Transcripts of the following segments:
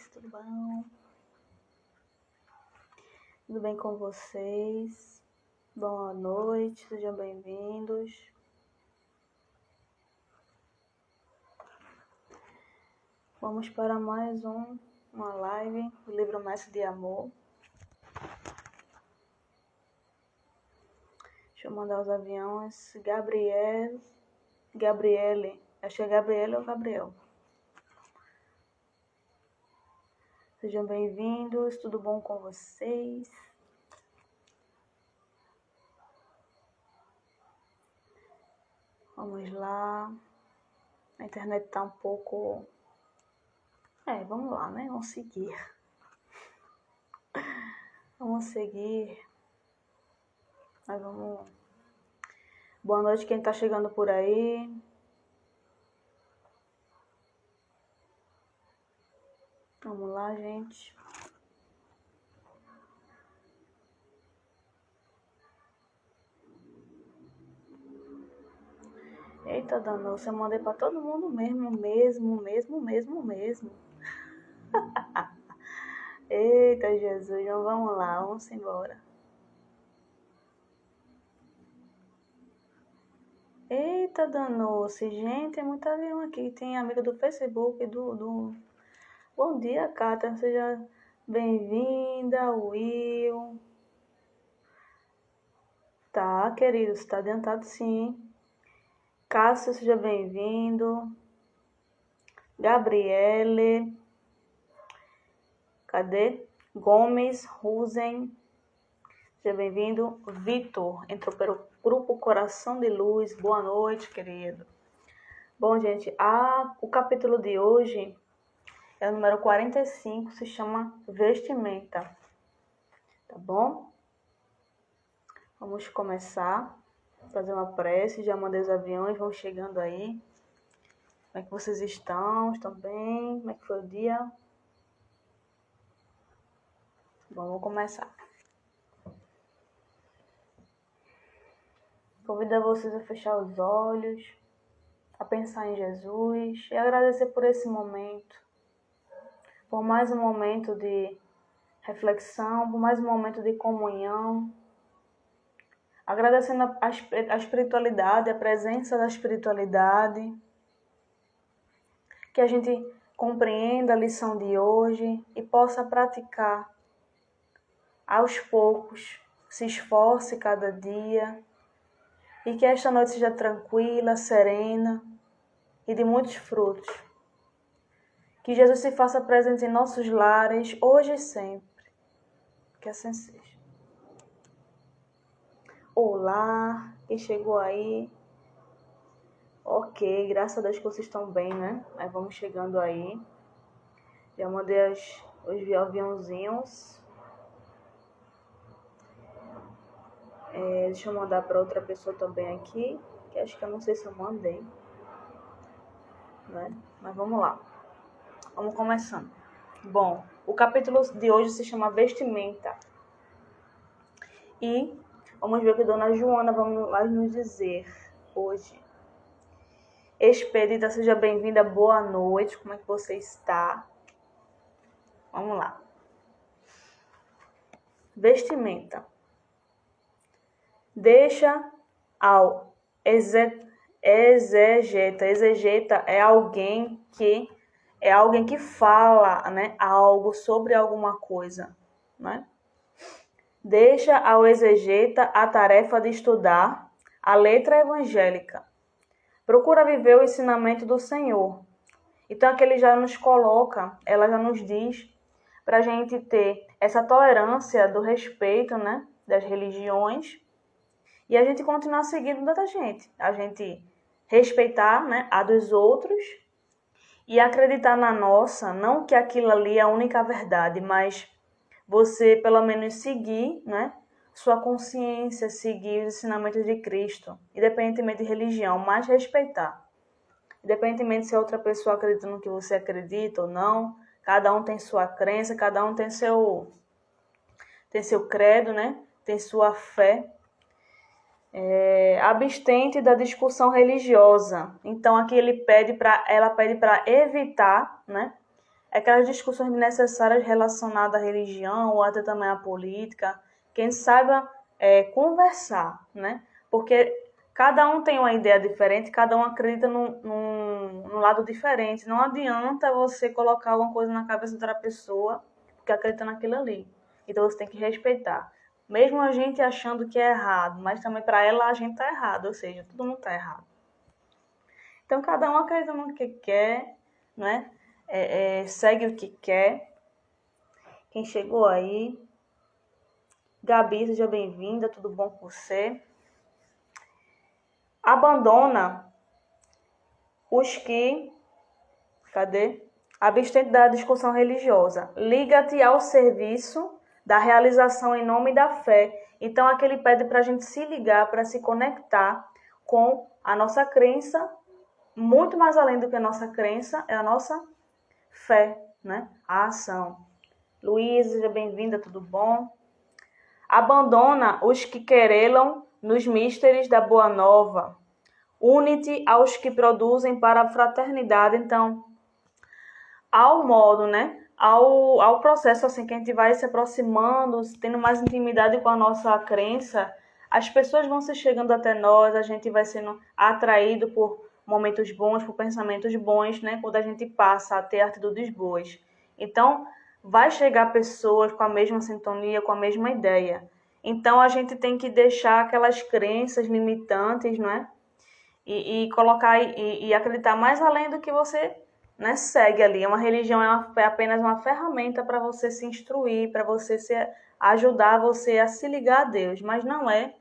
noite, tudo bom? Tudo bem com vocês? Boa noite, sejam bem-vindos. Vamos para mais uma live do livro Mestre de Amor. Deixa eu mandar os aviões. Gabriele. Acho que é Gabriele ou Gabriel. Sejam bem-vindos, tudo bom com vocês? Vamos lá. A internet tá um pouco... vamos lá, né? Vamos seguir. Vamos seguir. Mas vamos... Boa noite quem tá chegando por aí. Vamos lá, gente. Eita, danou-se, eu mandei pra todo mundo mesmo. Eita, Jesus, então vamos lá, vamos embora. Eita, danou-se, gente, é muito avião aqui. Tem amiga do Facebook, do... Bom dia, Cátia, seja bem-vinda, Will. Tá, querido, você tá adiantado sim. Cássio, seja bem-vindo. Gabriele. Cadê? Gomes, Rusen. Seja bem-vindo. Vitor, entrou pelo grupo Coração de Luz. Boa noite, querido. Bom, gente, o capítulo de hoje é o número 45, se chama Vestimenta. Tá bom? Vamos começar. Fazer uma prece, já mandei os aviões, vão chegando aí. Como é que vocês estão? Estão bem? Como é que foi o dia? Bom, vamos começar. Convido vocês a fechar os olhos, a pensar em Jesus e agradecer por esse momento, por mais um momento de reflexão, por mais um momento de comunhão, agradecendo a espiritualidade, a presença da espiritualidade, que a gente compreenda a lição de hoje e possa praticar aos poucos, se esforce cada dia e que esta noite seja tranquila, serena e de muitos frutos. Que Jesus se faça presente em nossos lares, hoje e sempre. Que assim seja. Olá, quem chegou aí? Ok, graças a Deus que vocês estão bem, né? Aí vamos chegando aí. Já mandei os aviãozinhos. Deixa eu mandar para outra pessoa também aqui, que acho que eu não sei se eu mandei, né? Mas vamos lá. Vamos começando. Bom, o capítulo de hoje se chama Vestimenta. E vamos ver o que a Dona Joana vai nos dizer hoje. Expedita, seja bem-vinda, boa noite, como é que você está? Vamos lá. Vestimenta. Deixa ao exegeta. Exegeta é alguém que fala, né, algo sobre alguma coisa, né? Deixa ao exegeta a tarefa de estudar a letra evangélica. Procura viver o ensinamento do Senhor. Então aqui ele já nos coloca, ela já nos diz para a gente ter essa tolerância do respeito, né, das religiões e a gente continuar seguindo da gente. A gente respeitar, né, a dos outros e acreditar na nossa, não que aquilo ali é a única verdade, mas você pelo menos seguir, né, sua consciência, seguir os ensinamentos de Cristo, independentemente de religião, mas respeitar. Independentemente se a outra pessoa acredita no que você acredita ou não, cada um tem sua crença, cada um tem seu credo, né? Tem sua fé. Abstente da discussão religiosa. Então aqui ela pede para evitar, né, aquelas discussões desnecessárias relacionadas à religião ou até também à política, que a gente saiba conversar, né? Porque cada um tem uma ideia diferente, cada um acredita num lado diferente. Não adianta você colocar alguma coisa na cabeça de outra pessoa porque acredita naquilo ali. Então você tem que respeitar. Mesmo a gente achando que é errado, mas também para ela a gente tá errado, ou seja, todo mundo tá errado. Então cada um acredita no que quer, né? Segue o que quer. Quem chegou aí? Gabi, seja bem-vinda, tudo bom com você? Abandona os que... Cadê? Abstente da discussão religiosa. Liga-te ao serviço da realização em nome da fé. Então, aqui ele pede para a gente se ligar, para se conectar com a nossa crença. Muito mais além do que a nossa crença, é a nossa fé, né? A ação. Luísa, seja bem-vinda, tudo bom? Abandona os que querelam nos místeres da Boa Nova. Une-te aos que produzem para a fraternidade. Então, ao modo, né? Ao processo assim que a gente vai se aproximando, tendo mais intimidade com a nossa crença, as pessoas vão se chegando até nós, a gente vai sendo atraído por momentos bons, por pensamentos bons, né? Quando a gente passa a ter atitudes boas. Então, vai chegar pessoas com a mesma sintonia, com a mesma ideia. Então, a gente tem que deixar aquelas crenças limitantes, não é? E colocar e acreditar mais além do que você, né, segue ali. Uma religião é apenas uma ferramenta para você se instruir, para você ajudar você a se ligar a Deus, mas não é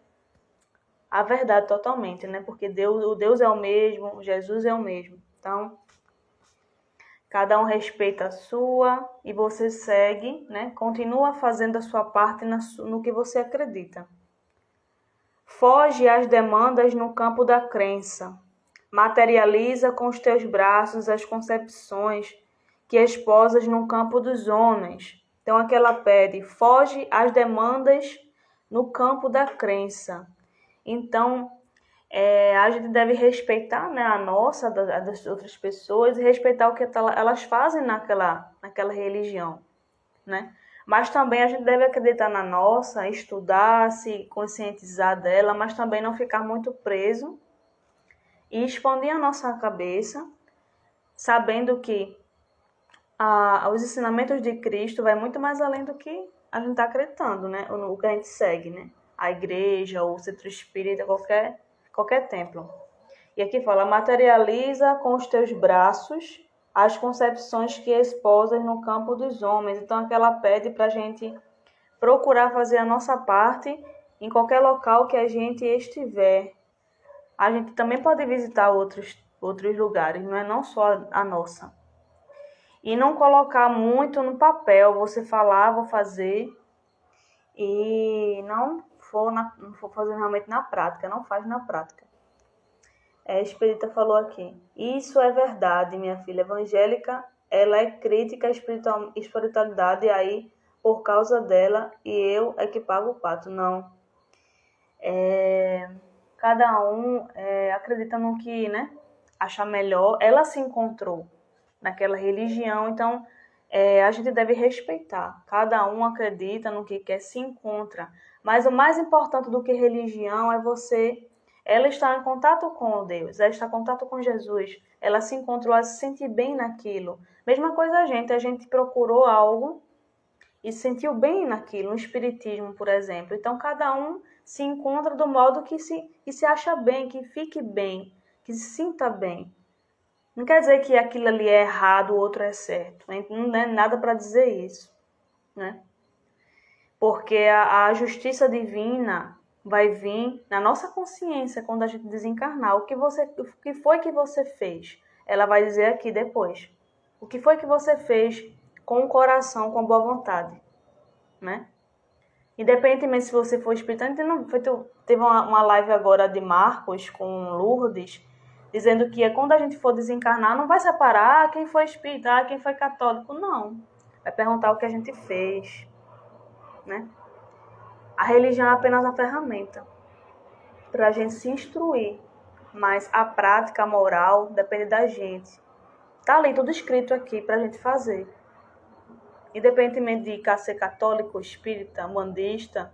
a verdade totalmente, né? Porque o Deus é o mesmo, Jesus é o mesmo. Então, cada um respeita a sua e você segue, né? Continua fazendo a sua parte no que você acredita. Foge às demandas no campo da crença. Materializa com os teus braços as concepções que esposas no campo dos homens. Então, aqui ela pede, foge às demandas no campo da crença. Então, a gente deve respeitar, né, a nossa, das outras pessoas, e respeitar o que elas fazem naquela religião, né? Mas também a gente deve acreditar na nossa, estudar, se conscientizar dela, mas também não ficar muito preso e expandir a nossa cabeça, sabendo que os ensinamentos de Cristo vai muito mais além do que a gente está acreditando, né? O que a gente segue, né? A igreja, o centro espírita, qualquer templo. E aqui fala, materializa com os teus braços as concepções que esposas no campo dos homens. Então, aqui ela pede para a gente procurar fazer a nossa parte em qualquer local que a gente estiver. A gente também pode visitar outros lugares, não é não só a nossa. E não colocar muito no papel, você falar, vou fazer, e não for fazer realmente na prática, não faz na prática. A Espírita falou aqui, isso é verdade, minha filha evangélica, ela é crítica à espiritualidade, e aí, por causa dela, e eu é que pago o pato. Não. Cada um acredita no que, né, acha melhor. Ela se encontrou naquela religião, então a gente deve respeitar. Cada um acredita no que quer, se encontra. Mas o mais importante do que religião é ela está em contato com Deus, ela está em contato com Jesus, ela se encontrou, ela se sente bem naquilo. Mesma coisa a gente procurou algo e se sentiu bem naquilo, no espiritismo, por exemplo. Então, cada um se encontra do modo que se acha bem, que fique bem, que se sinta bem. Não quer dizer que aquilo ali é errado, o outro é certo. Não é nada para dizer isso, né? Porque a justiça divina vai vir na nossa consciência quando a gente desencarnar. O que foi que você fez? Ela vai dizer aqui depois. O que foi que você fez com o coração, com boa vontade, né? Independentemente se você for espírita, teve uma live agora de Marcos com Lourdes, dizendo que quando a gente for desencarnar, não vai separar quem foi espírita, quem foi católico, não. Vai perguntar o que a gente fez, né? A religião é apenas uma ferramenta para a gente se instruir, mas a prática, a moral, depende da gente. Tá ali tudo escrito aqui para a gente fazer. independentemente de ser católico, espírita, umbandista,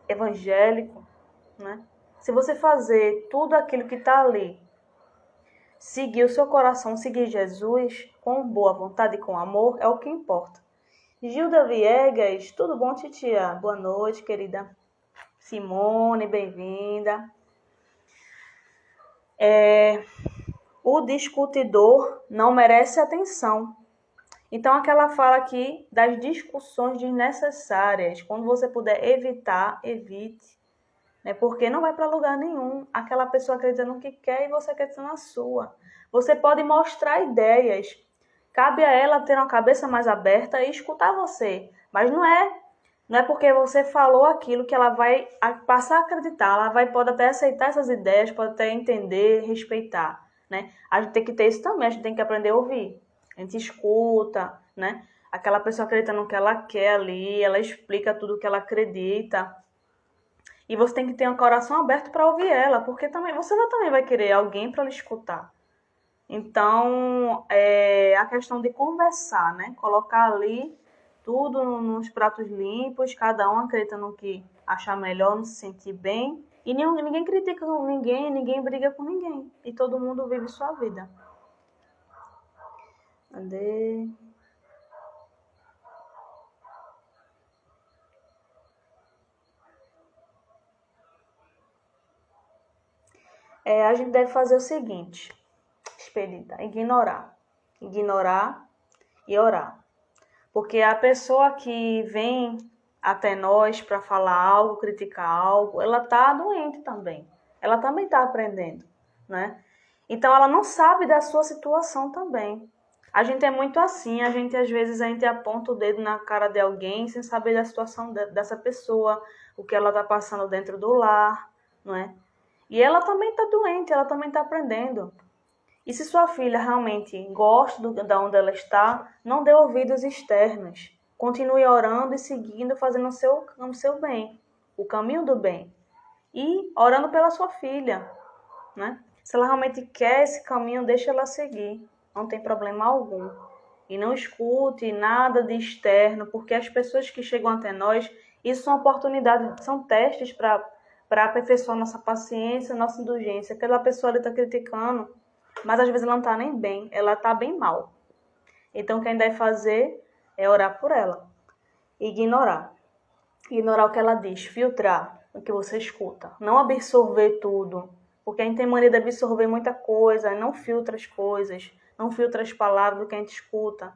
evangélico, né? Se você fazer tudo aquilo que está ali, seguir o seu coração, seguir Jesus com boa vontade e com amor, é o que importa. Gilda Viegas, tudo bom, titia? Boa noite, querida. Simone, bem-vinda. O discutidor não merece atenção. Então, aquela fala aqui das discussões desnecessárias. Quando você puder evitar, evite. Né? Porque não vai para lugar nenhum. Aquela pessoa acredita no que quer e você acredita na sua. Você pode mostrar ideias. Cabe a ela ter uma cabeça mais aberta e escutar você. Mas não é porque você falou aquilo que ela vai passar a acreditar. Pode até aceitar essas ideias, pode até entender, respeitar. Né? A gente tem que ter isso também, a gente tem que aprender a ouvir. A gente escuta, né? Aquela pessoa acredita no que ela quer ali, ela explica tudo o que ela acredita. E você tem que ter um coração aberto para ouvir ela, porque você também vai querer alguém para lhe escutar. Então, a questão de conversar, né? Colocar ali tudo nos pratos limpos, cada um acredita no que achar melhor, não se sentir bem. E ninguém critica ninguém briga com ninguém. E todo mundo vive sua vida. Cadê? A gente deve fazer o seguinte, Expedita, ignorar e orar. Porque a pessoa que vem até nós para falar algo, criticar algo, ela está doente também. Ela também está aprendendo, né? Então, ela não sabe da sua situação também. A gente é muito assim, às vezes a gente aponta o dedo na cara de alguém sem saber da situação dessa pessoa, o que ela está passando dentro do lar, não é? E ela também está doente, ela também está aprendendo. E se sua filha realmente gosta de onde ela está, não dê ouvidos externos. Continue orando e seguindo, fazendo o seu bem, o caminho do bem. E orando pela sua filha, né? Se ela realmente quer esse caminho, deixa ela seguir. Não tem problema algum. E não escute nada de externo, porque as pessoas que chegam até nós, isso são oportunidades, são testes para aperfeiçoar nossa paciência, nossa indulgência. Aquela pessoa ali está criticando, mas às vezes ela não está nem bem, ela está bem mal. Então, o que a gente deve fazer é orar por ela. Ignorar. Ignorar o que ela diz, filtrar o que você escuta. Não absorver tudo, porque a gente tem mania de absorver muita coisa, não filtra as coisas, não filtra as palavras do que a gente escuta.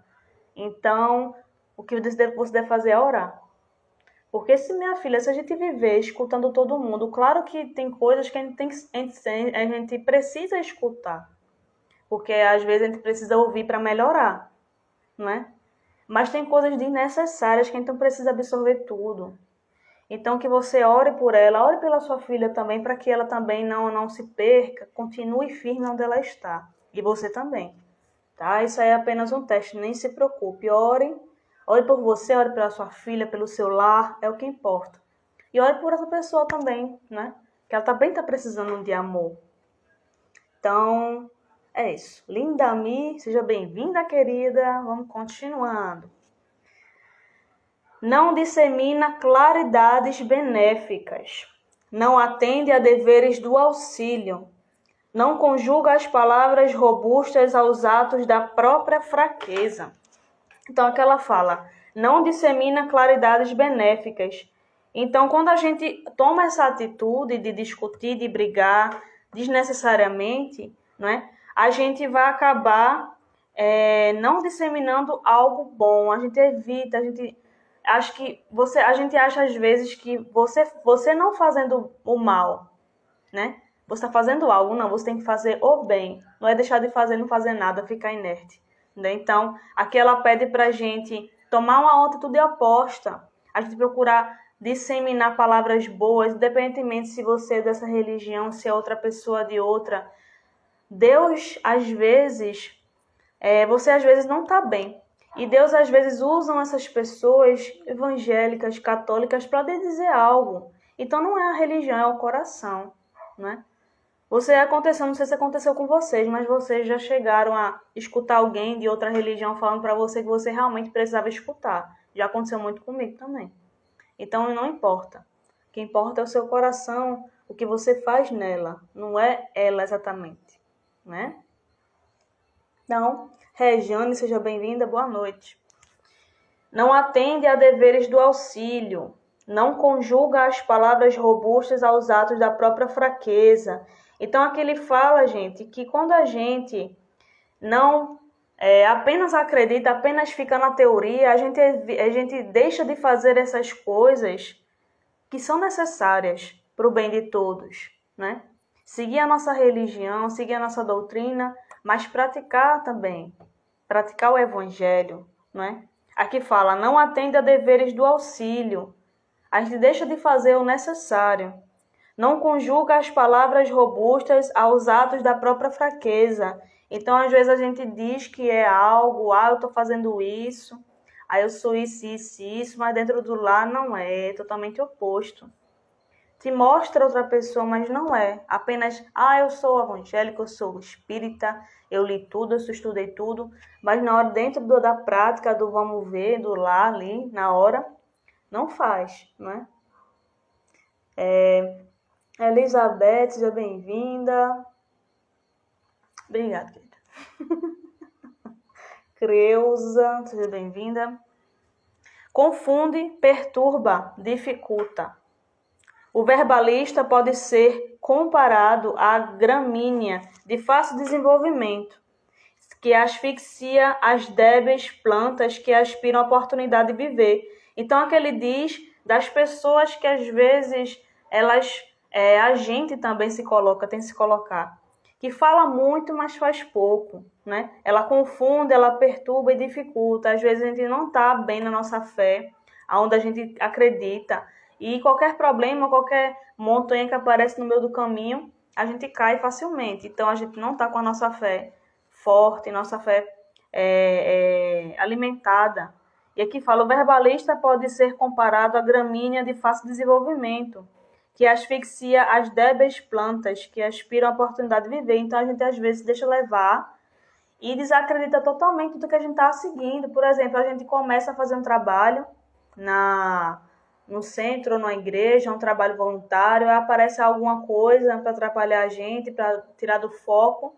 Então, o que você deve fazer é orar. Porque se a gente viver escutando todo mundo, claro que tem coisas que a gente precisa escutar. Porque às vezes a gente precisa ouvir para melhorar, né? Mas tem coisas desnecessárias que a gente não precisa absorver tudo. Então que você ore por ela, ore pela sua filha também, para que ela também não se perca, continue firme onde ela está. E você também, tá? Isso aí é apenas um teste, nem se preocupe. Ore por você, ore pela sua filha, pelo seu lar, é o que importa. E ore por essa pessoa também, né? Que ela também está precisando de amor. Então, é isso. Linda Mi, seja bem-vinda, querida. Vamos continuando. Não dissemina claridades benéficas. Não atende a deveres do auxílio. Não conjuga as palavras robustas aos atos da própria fraqueza. Então, aquela fala, não dissemina claridades benéficas. Então, quando a gente toma essa atitude de discutir, de brigar desnecessariamente, né, a gente vai acabar não disseminando algo bom. A gente evita, a gente acha às vezes que você não fazendo o mal, né? Você está fazendo algo, não, você tem que fazer o bem. Não é deixar de fazer, não fazer nada, ficar inerte. Né? Então, aqui ela pede para a gente tomar uma atitude oposta. A gente procurar disseminar palavras boas, independentemente se você é dessa religião, se é outra pessoa de outra. Deus, às vezes, você às vezes não está bem. E Deus, às vezes, usa essas pessoas evangélicas, católicas, para dizer algo. Então, não é a religião, é o coração, né? Não sei se aconteceu com vocês, mas vocês já chegaram a escutar alguém de outra religião falando para você que você realmente precisava escutar. Já aconteceu muito comigo também. Então não importa. O que importa é o seu coração, o que você faz nela, não é ela exatamente, né? Então, Regiane, seja bem-vinda, boa noite. Não atende a deveres do auxílio, não conjuga as palavras robustas aos atos da própria fraqueza. Então, aqui ele fala, gente, que quando a gente não apenas acredita, apenas fica na teoria, a gente deixa de fazer essas coisas que são necessárias para o bem de todos, né? Seguir a nossa religião, seguir a nossa doutrina, mas praticar também, praticar o evangelho, né? Aqui fala, não atende a deveres do auxílio, a gente deixa de fazer o necessário, não conjuga as palavras robustas aos atos da própria fraqueza. Então, às vezes a gente diz que é algo, eu estou fazendo isso, aí eu sou isso, mas dentro do lar não é totalmente oposto. Te mostra outra pessoa, mas não é. Apenas, eu sou evangélico, eu sou espírita, eu li tudo, eu estudei tudo, mas na hora, dentro da prática, do vamos ver, do lá ali, na hora, não faz, né? Elizabeth, seja bem-vinda. Obrigada, querida. Creuza, seja bem-vinda. Confunde, perturba, dificulta. O verbalista pode ser comparado à gramínea de fácil desenvolvimento, que asfixia as débeis plantas que aspiram à oportunidade de viver. Então, aqui ele diz das pessoas que às vezes a gente também tem que se colocar, que fala muito, mas faz pouco, né? Ela confunde, ela perturba e dificulta. Às vezes a gente não está bem na nossa fé, aonde a gente acredita, e qualquer problema, qualquer montanha que aparece no meio do caminho, a gente cai facilmente. Então a gente não está com a nossa fé forte, nossa fé alimentada. E aqui fala, o verbalista pode ser comparado à gramínea de fácil desenvolvimento, que asfixia as débeis plantas que aspiram à oportunidade de viver. Então, a gente às vezes deixa levar e desacredita totalmente do que a gente está seguindo. Por exemplo, a gente começa a fazer um trabalho no centro ou na igreja, um trabalho voluntário, aí aparece alguma coisa para atrapalhar a gente, para tirar do foco,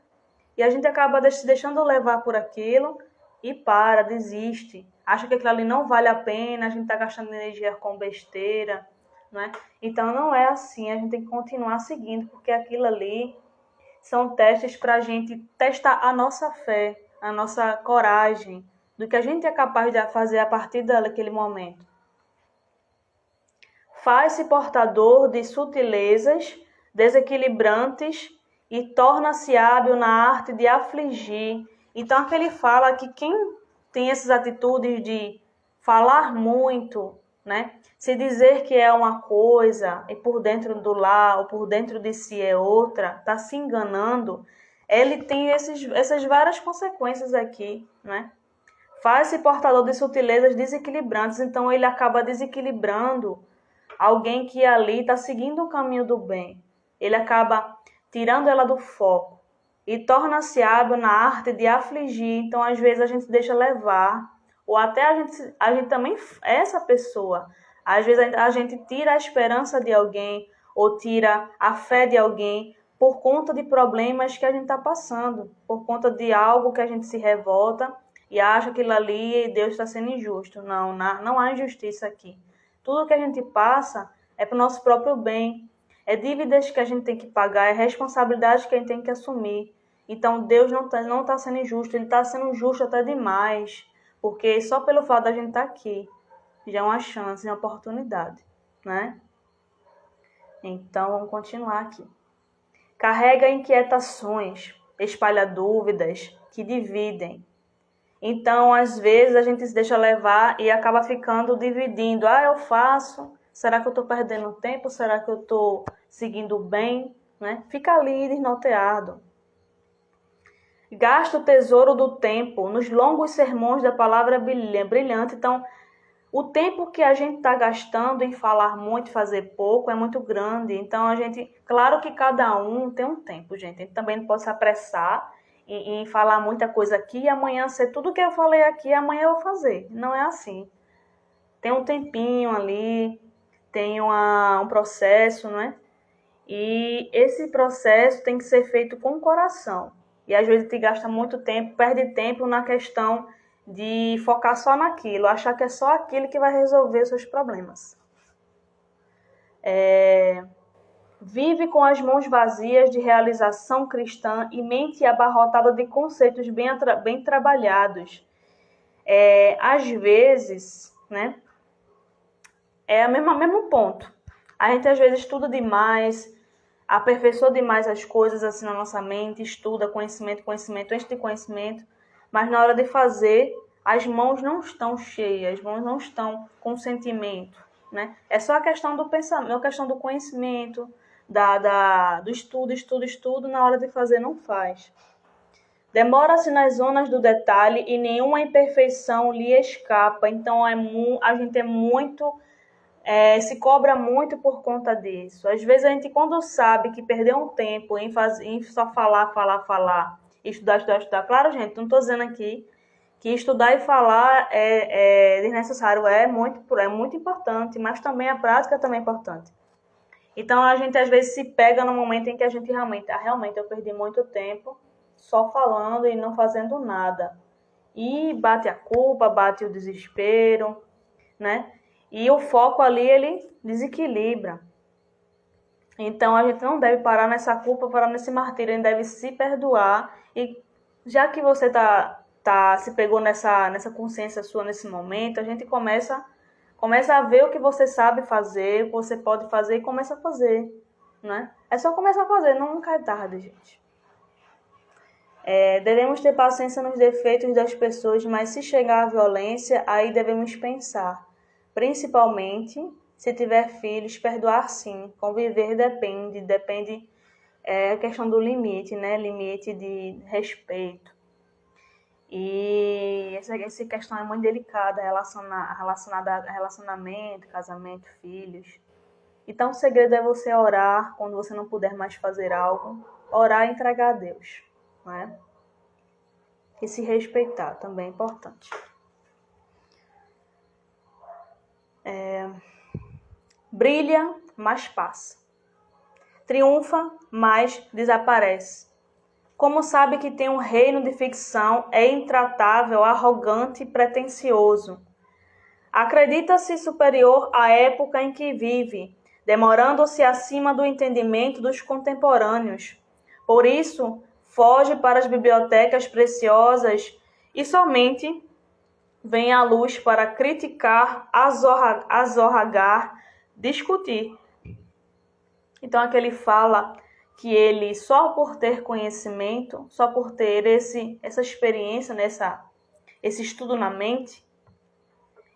e a gente acaba se deixando levar por aquilo e desiste. Acha que aquilo ali não vale a pena, a gente está gastando energia com besteira, né? Então não é assim, a gente tem que continuar seguindo, porque aquilo ali são testes para a gente testar a nossa fé, a nossa coragem, do que a gente é capaz de fazer a partir daquele momento. Faz-se portador de sutilezas desequilibrantes e torna-se hábil na arte de afligir. Então aqui ele fala que quem tem essas atitudes de falar muito, né? Se dizer que é uma coisa e por dentro do lar ou por dentro de si é outra, está se enganando, ele tem essas várias consequências aqui, né? Faz-se portador de sutilezas desequilibrantes, então ele acaba desequilibrando alguém que ali está seguindo o caminho do bem. Ele acaba tirando ela do foco e torna-se hábil na arte de afligir. Então, às vezes, a gente deixa levar, ou até a gente também é essa pessoa. Às vezes, a gente tira a esperança de alguém, ou tira a fé de alguém, por conta de problemas que a gente está passando, por conta de algo que a gente se revolta e acha que aquilo ali Deus está sendo injusto. Não há injustiça aqui. Tudo que a gente passa é para o nosso próprio bem. É dívidas que a gente tem que pagar, é responsabilidade que a gente tem que assumir. Então, Deus não tá sendo injusto, Ele está sendo justo até demais. Porque só pelo fato da gente estar aqui, já é uma chance, é uma oportunidade, né? Então, vamos continuar aqui. Carrega inquietações, espalha dúvidas que dividem. Então, às vezes, a gente se deixa levar e acaba ficando dividindo. Eu faço, será que eu estou perdendo tempo? Será que eu estou seguindo bem? Né? Fica ali desnorteado. Gasta o tesouro do tempo nos longos sermões da palavra brilhante. Então, o tempo que a gente está gastando em falar muito e fazer pouco é muito grande. Então, claro que cada um tem um tempo, gente. A gente também não pode se apressar em falar muita coisa aqui e amanhã ser tudo que eu falei aqui, amanhã eu vou fazer. Não é assim. Tem um tempinho ali, tem um processo, não é? E esse processo tem que ser feito com o coração. E às vezes te gasta muito tempo, perde tempo na questão de focar só naquilo, achar que é só aquilo que vai resolver os seus problemas. Vive com as mãos vazias de realização cristã e mente abarrotada de conceitos bem trabalhados. Às vezes, né, é o mesmo ponto. A gente às vezes estuda demais, aperfeiçoa demais as coisas assim na nossa mente, estuda conhecimento, enche de conhecimento, mas na hora de fazer, as mãos não estão cheias, as mãos não estão com sentimento, né? É só a questão do pensamento, a questão do conhecimento, do estudo, na hora de fazer não faz. Demora-se nas zonas do detalhe e nenhuma imperfeição lhe escapa, então a gente se cobra muito por conta disso. Às vezes a gente, quando sabe que perdeu um tempo em só falar, estudar. Claro, gente, não estou dizendo aqui que estudar e falar é desnecessário, é muito importante, mas também a prática também é importante. Então a gente às vezes se pega no momento em que a gente realmente eu perdi muito tempo só falando e não fazendo nada. E bate a culpa, bate o desespero, né? E o foco ali, ele desequilibra. Então, a gente não deve parar nessa culpa, parar nesse martírio. A gente deve se perdoar. E já que você se pegou nessa consciência sua nesse momento, a gente começa a ver o que você sabe fazer, o que você pode fazer e começa a fazer, né? É só começar a fazer, nunca é tarde, gente. Devemos ter paciência nos defeitos das pessoas, mas se chegar à violência, aí devemos pensar. Principalmente, se tiver filhos, perdoar sim. Conviver depende a questão do limite, né? Limite de respeito. E essa questão é muito delicada, relacionada a relacionamento, casamento, filhos. Então, o segredo é você orar quando você não puder mais fazer algo. Orar e entregar a Deus, né? E se respeitar também é importante. Brilha, mas passa. Triunfa, mas desaparece. Como sabe que tem um reino de ficção, é intratável, arrogante e pretensioso. Acredita-se superior à época em que vive, demorando-se acima do entendimento dos contemporâneos. Por isso, foge para as bibliotecas preciosas e somente vem à luz para criticar, azorragar, discutir. Então, aqui ele fala que ele, só por ter conhecimento, só por ter essa experiência, esse estudo na mente,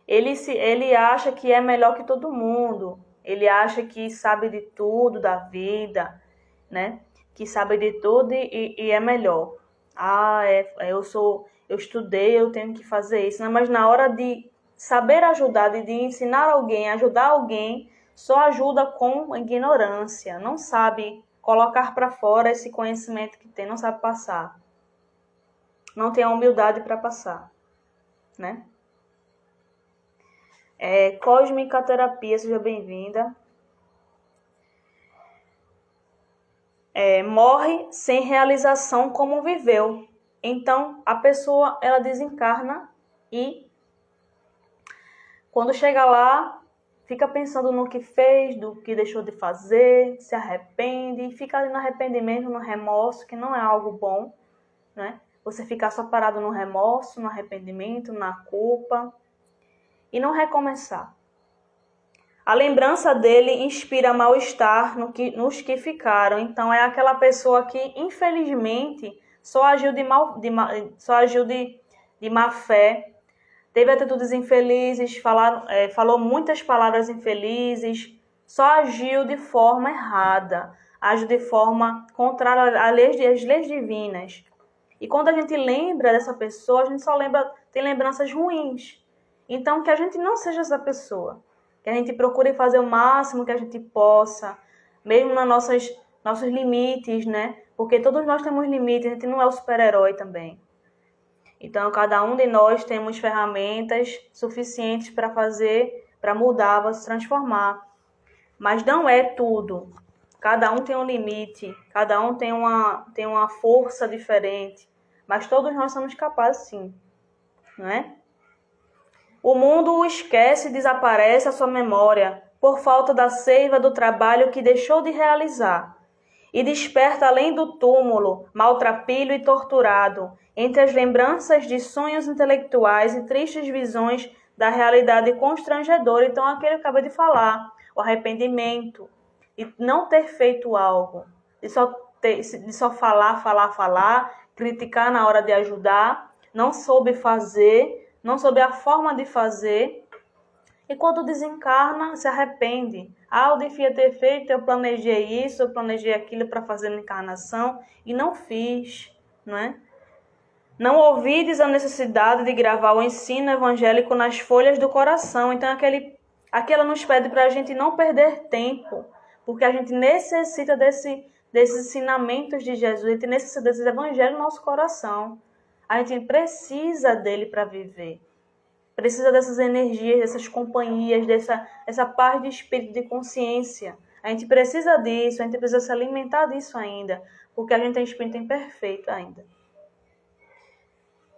ele acha que é melhor que todo mundo. Ele acha que sabe de tudo da vida, né? Que sabe de tudo e é melhor. Eu estudei, eu tenho que fazer isso. Né? Mas na hora de saber ajudar, de ensinar alguém, ajudar alguém, só ajuda com ignorância. Não sabe colocar para fora esse conhecimento que tem, não sabe passar. Não tem a humildade para passar, né? Cósmica Terapia, seja bem-vinda. Morre sem realização como viveu. Então, a pessoa, ela desencarna e quando chega lá, fica pensando no que fez, do que deixou de fazer, se arrepende, e fica ali no arrependimento, no remorso, que não é algo bom, né? Você ficar só parado no remorso, no arrependimento, na culpa, e não recomeçar. A lembrança dele inspira mal-estar nos que ficaram. Então, é aquela pessoa que, infelizmente, só agiu de má fé, teve atitudes infelizes, falou muitas palavras infelizes, só agiu de forma errada, agiu de forma contrária às leis divinas. E quando a gente lembra dessa pessoa, a gente só tem lembranças ruins. Então, que a gente não seja essa pessoa. Que a gente procure fazer o máximo que a gente possa, mesmo nos nossos limites, né? Porque todos nós temos limites, a gente não é o super-herói também. Então, cada um de nós temos ferramentas suficientes para fazer, para mudar, para se transformar. Mas não é tudo. Cada um tem um limite, cada um tem uma força diferente. Mas todos nós somos capazes, sim. Não é? O mundo esquece e desaparece a sua memória por falta da seiva do trabalho que deixou de realizar. E desperta além do túmulo, maltrapilho e torturado, entre as lembranças de sonhos intelectuais e tristes visões da realidade constrangedora. Então, aquele que eu acabei de falar, o arrependimento, de não ter feito algo, de só falar, criticar na hora de ajudar, não soube fazer, não soube a forma de fazer, e quando desencarna, se arrepende. Ah, eu devia ter feito, eu planejei isso, eu planejei aquilo para fazer na encarnação e não fiz, não é? Não ouvides a necessidade de gravar o ensino evangélico nas folhas do coração. Então, aqui ela nos pede para a gente não perder tempo, porque a gente necessita desses ensinamentos de Jesus, a gente necessita desses evangelhos no nosso coração. A gente precisa dele para viver. Precisa dessas energias, dessas companhias, dessa paz de espírito, de consciência. A gente precisa disso, a gente precisa se alimentar disso ainda, porque a gente tem espírito imperfeito ainda.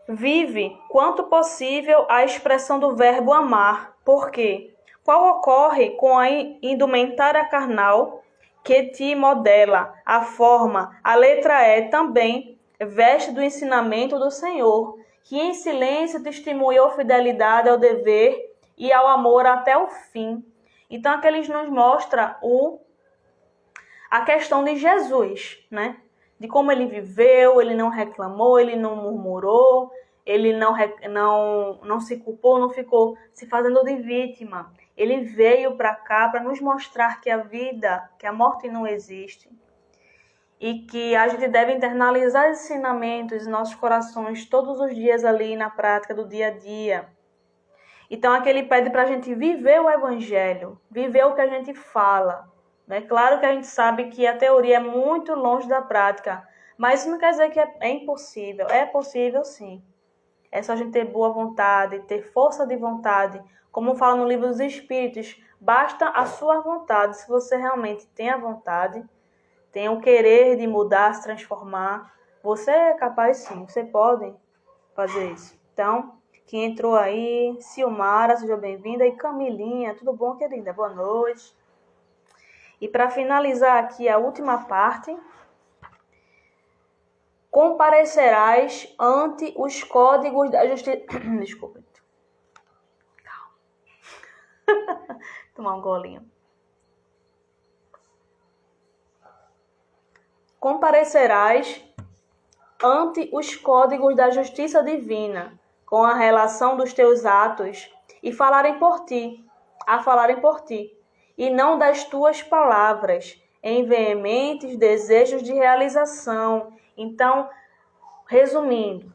Vive, quanto possível, a expressão do verbo amar. Por quê? Qual ocorre com a indumentária carnal que te modela a forma, a letra E também veste do ensinamento do Senhor, que em silêncio testemunhou fidelidade ao dever e ao amor até o fim. Então, aqui eles nos mostra a questão de Jesus, né? De como ele viveu, ele não reclamou, ele não murmurou, ele não se culpou, não ficou se fazendo de vítima. Ele veio para cá para nos mostrar que a vida, que a morte não existe. E que a gente deve internalizar esses ensinamentos em nossos corações todos os dias ali na prática do dia a dia. Então, aqui ele pede para a gente viver o evangelho, viver o que a gente fala. Né? Claro que a gente sabe que a teoria é muito longe da prática, mas isso não quer dizer que é impossível. É possível, sim. É só a gente ter boa vontade, ter força de vontade. Como fala no livro dos Espíritos, basta a sua vontade. Se você realmente tem a vontade, tem o querer de mudar, se transformar, você é capaz sim, você pode fazer isso. Então, quem entrou aí, Silmara, seja bem-vinda, e Camilinha, tudo bom, querida? Boa noite. E para finalizar aqui a última parte, comparecerás ante os códigos da justiça... Desculpa. Calma. Tomar um golinho. Comparecerás ante os códigos da justiça divina, com a relação dos teus atos, e falarem por ti, e não das tuas palavras, em veementes desejos de realização. Então, resumindo,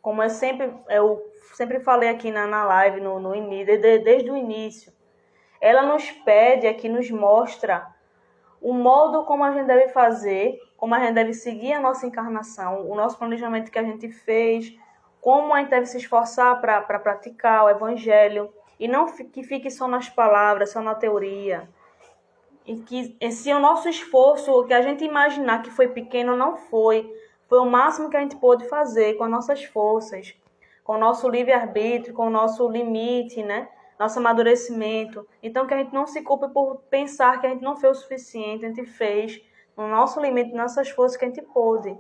como eu sempre falei aqui na live, desde o início, ela nos pede aqui, nos mostra o modo como a gente deve fazer, como a gente deve seguir a nossa encarnação, o nosso planejamento que a gente fez, como a gente deve se esforçar para praticar o evangelho, e não que fique só nas palavras, só na teoria. E que se o nosso esforço, o que a gente imaginar que foi pequeno, não foi. Foi o máximo que a gente pôde fazer com as nossas forças, com o nosso livre-arbítrio, com o nosso limite, né? Nosso amadurecimento. Então, que a gente não se culpe por pensar que a gente não fez o suficiente, a gente fez no nosso limite, nas nossas forças que a gente pôde.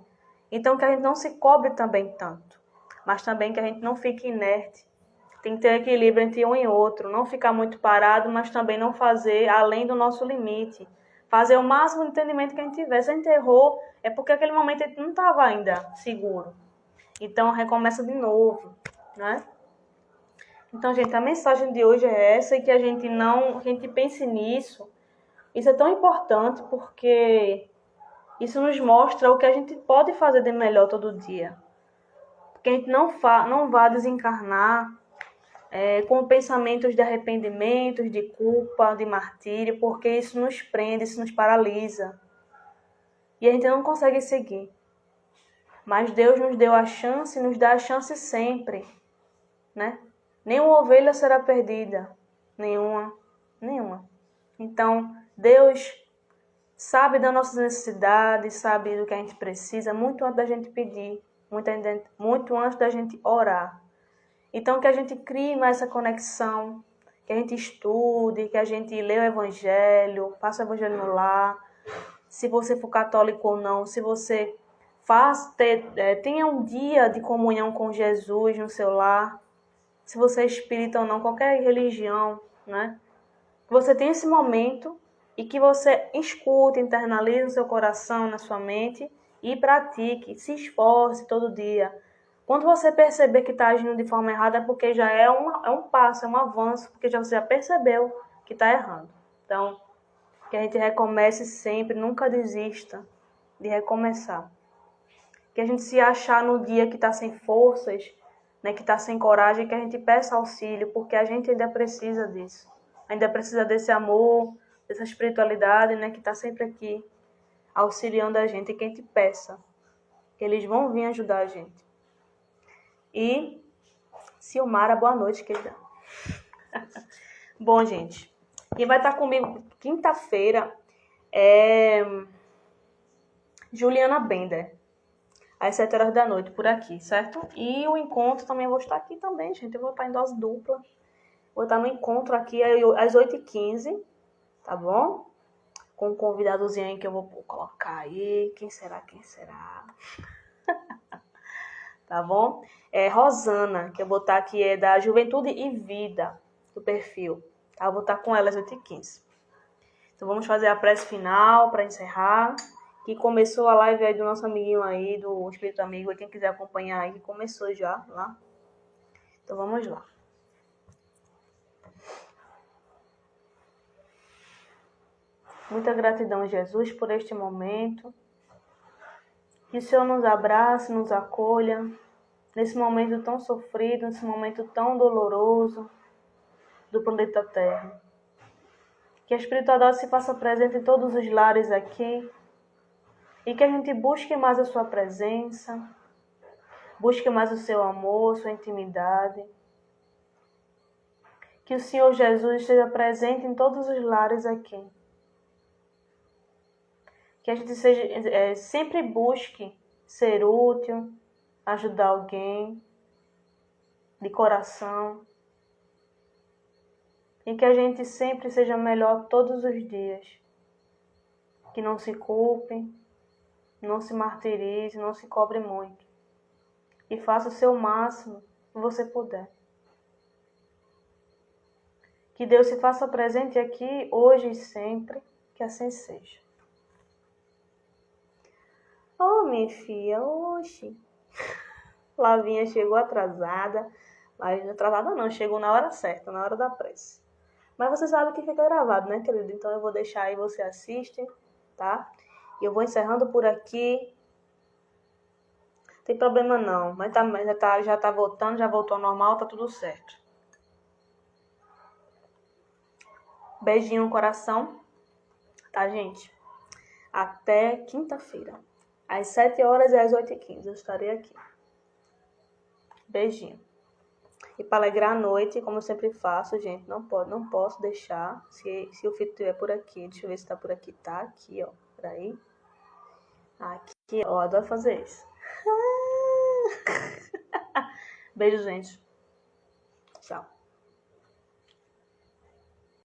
Então, que a gente não se cobre também tanto, mas também que a gente não fique inerte. Tem que ter equilíbrio entre um e outro, não ficar muito parado, mas também não fazer além do nosso limite. Fazer o máximo de entendimento que a gente tiver. Se a gente errou, é porque aquele momento a gente não estava ainda seguro. Então, recomeça de novo, né? Então, gente, a mensagem de hoje é essa, e que a gente pense nisso. Isso é tão importante porque isso nos mostra o que a gente pode fazer de melhor todo dia. Porque a gente não vá desencarnar com pensamentos de arrependimentos, de culpa, de martírio, porque isso nos prende, isso nos paralisa. E a gente não consegue seguir. Mas Deus nos deu a chance e nos dá a chance sempre, né? Nenhuma ovelha será perdida. Nenhuma. Então, Deus sabe das nossas necessidades, sabe do que a gente precisa, muito antes da gente pedir, muito antes da gente orar. Então, que a gente crie mais essa conexão, que a gente estude, que a gente lê o Evangelho, faça o Evangelho no lar, se você for católico ou não, se você tenha um dia de comunhão com Jesus no seu lar, se você é espírita ou não, qualquer religião, né? Que você tenha esse momento e que você escute, internalize no seu coração, na sua mente e pratique, se esforce todo dia. Quando você perceber que está agindo de forma errada, é porque já é um passo, é um avanço, porque você já percebeu que está errando. Então, que a gente recomece sempre, nunca desista de recomeçar. Que a gente se achar no dia que está sem forças, né, que está sem coragem, que a gente peça auxílio, porque a gente ainda precisa disso. Ainda precisa desse amor, dessa espiritualidade, né, que está sempre aqui, auxiliando a gente, e que a gente peça, que eles vão vir ajudar a gente. E Silmara, boa noite, querida. Bom, gente, quem vai estar comigo quinta-feira é Juliana Bender, às 7 horas da noite, por aqui, certo? E o encontro também, eu vou estar aqui também, gente, eu vou estar em dose dupla. Vou estar no encontro aqui às 8h15, tá bom? Com um convidadozinho aí que eu vou colocar aí. Quem será? Tá bom? É Rosana, que eu vou estar aqui, é da Juventude e Vida, do perfil. Tá? Eu vou estar com ela às 8h15. Então vamos fazer a prece final para encerrar. Que começou a live aí do nosso amiguinho aí, do Espírito Amigo. Quem quiser acompanhar aí, que começou já lá. Então vamos lá. Muita gratidão, Jesus, por este momento. Que o Senhor nos abrace, nos acolha, nesse momento tão sofrido, nesse momento tão doloroso do planeta Terra. Que a espiritualidade se faça presente em todos os lares aqui e que a gente busque mais a sua presença, busque mais o seu amor, sua intimidade. Que o Senhor Jesus esteja presente em todos os lares aqui. Que a gente sempre busque ser útil, ajudar alguém de coração. E que a gente sempre seja melhor todos os dias. Que não se culpe, não se martirize, não se cobre muito. E faça o seu máximo que você puder. Que Deus se faça presente aqui, hoje e sempre, que assim seja. Oh, minha filha, oxe. Lavinha chegou atrasada, mas atrasada não, chegou na hora certa, na hora da prece. Mas você sabe que fica gravado, né, querido? Então eu vou deixar aí, você assiste, tá? E eu vou encerrando por aqui. Não tem problema não, mas já tá voltando, já voltou ao normal, tá tudo certo. Beijinho no coração, tá, gente? Até quinta-feira, às 7 horas e às 8h15, eu estarei aqui. Beijinho. E para alegrar a noite, como eu sempre faço, gente, não posso deixar, se o filho estiver por aqui, deixa eu ver se tá por aqui, tá? Aqui, ó, peraí. Aqui, ó, adoro fazer isso. Beijo, gente. Tchau.